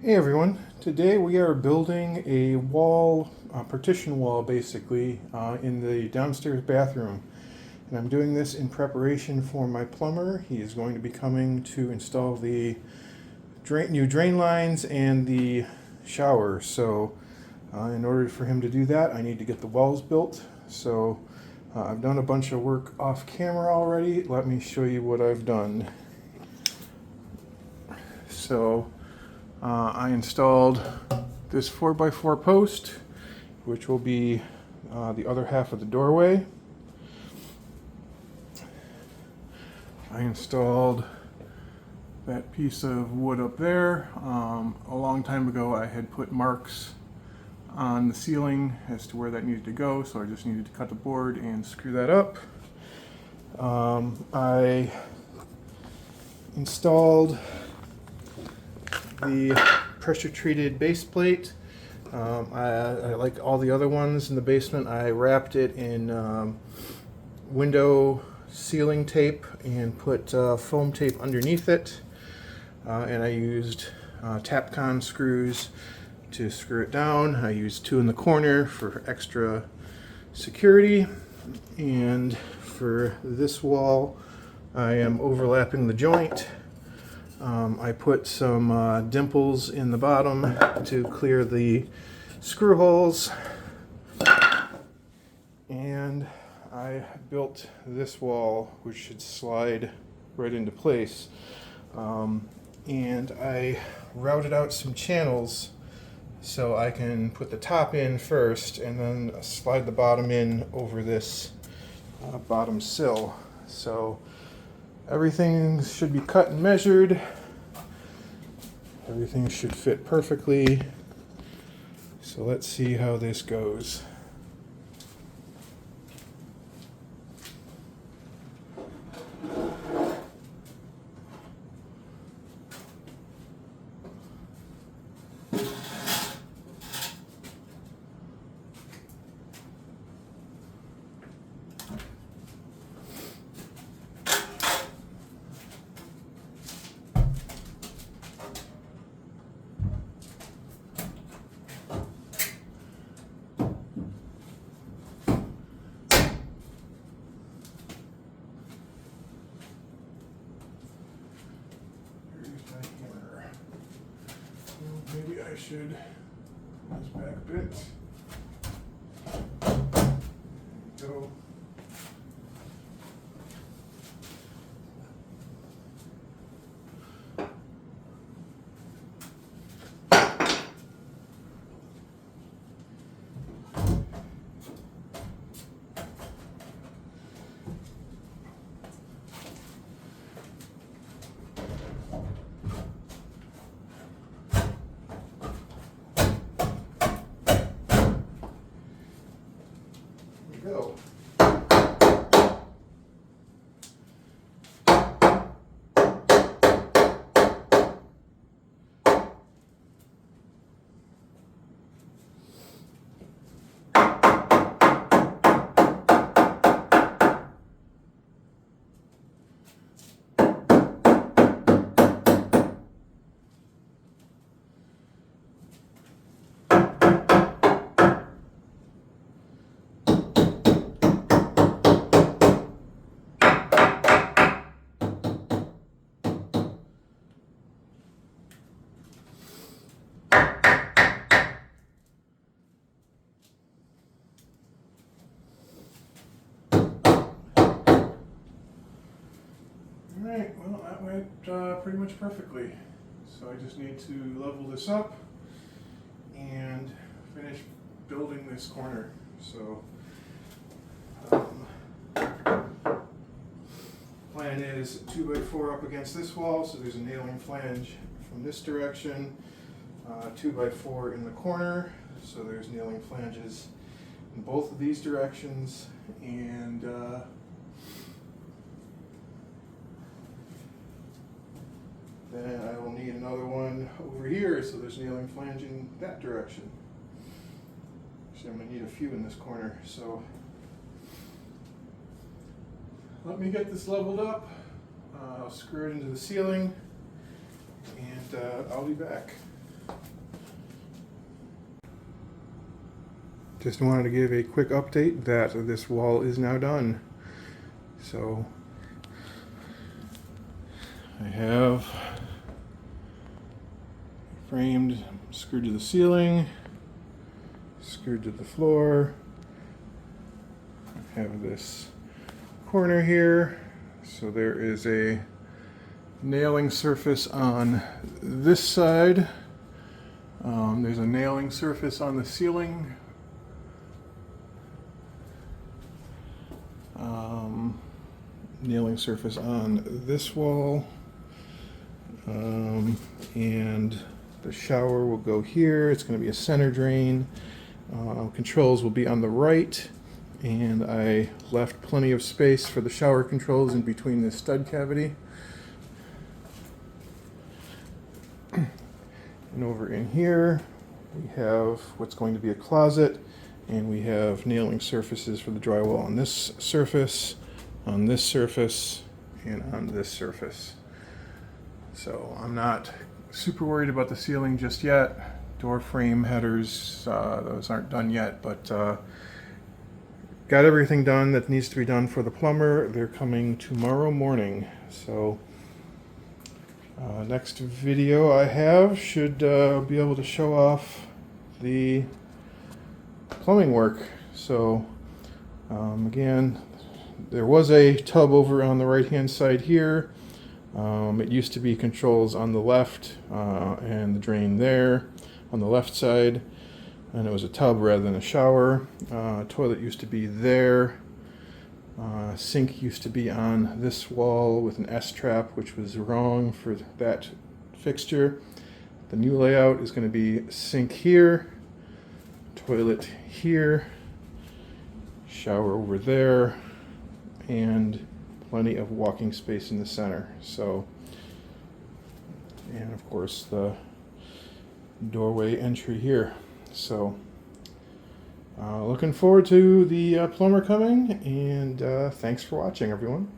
Hey everyone, today we are building a wall, partition wall basically, in the downstairs bathroom. And I'm doing this in preparation for my plumber. He is going to be coming to install the new drain lines and the shower. So in order for him to do that, I need to get the walls built. So I've done a bunch of work off camera already. Let me show you what I've done. So I installed this 4x4 post, which will be the other half of the doorway. I installed that piece of wood up there. A long time ago I had put marks on the ceiling as to where that needed to go, so I just needed to cut the board and screw that up. I installed the pressure treated base plate. I like all the other ones in the basement. I wrapped it in window sealing tape and put foam tape underneath it, and I used Tapcon screws to screw it down. I used 2 in the corner for extra security, and for this wall I am overlapping the joint. I put some dimples in the bottom to clear the screw holes, and I built this wall, which should slide right into place. And I routed out some channels so I can put the top in first and then slide the bottom in over this bottom sill. So everything should be cut and measured. Everything should fit perfectly. So let's see how this goes. Maybe I should pull this back a bit. Go. Go. Alright, well that went pretty much perfectly. So I just need to level this up and finish building this corner. So plan is 2x4 up against this wall, so there's a nailing flange from this direction, 2x4 in the corner, so there's nailing flanges in both of these directions, and then I will need another one over here, so there's nailing flange in that direction. Actually, I'm going to need a few in this corner, so let me get this leveled up. I'll screw it into the ceiling, and I'll be back. Just wanted to give a quick update that this wall is now done. So I have framed, screwed to the ceiling, screwed to the floor. I have this corner here, so there is a nailing surface on this side. There's a nailing surface on the ceiling. Nailing surface on this wall. And the shower will go here. It's going to be a center drain. Controls will be on the right, and I left plenty of space for the shower controls in between the stud cavity. And over in here we have what's going to be a closet, and we have nailing surfaces for the drywall on this surface, and on this surface. So I'm not super worried about the ceiling just yet. Door frame headers, those aren't done yet, but got everything done that needs to be done for the plumber. They're coming tomorrow morning. So next video I have should be able to show off the plumbing work. So again, there was a tub over on the right hand side here. It used to be controls on the left and the drain there on the left side, and it was a tub rather than a shower. Toilet used to be there. Sink used to be on this wall with an S-trap, which was wrong for that fixture. The new layout is going to be sink here, toilet here, shower over there, and plenty of walking space in the center. So, and of course the doorway entry here. So looking forward to the plumber coming, and thanks for watching, everyone.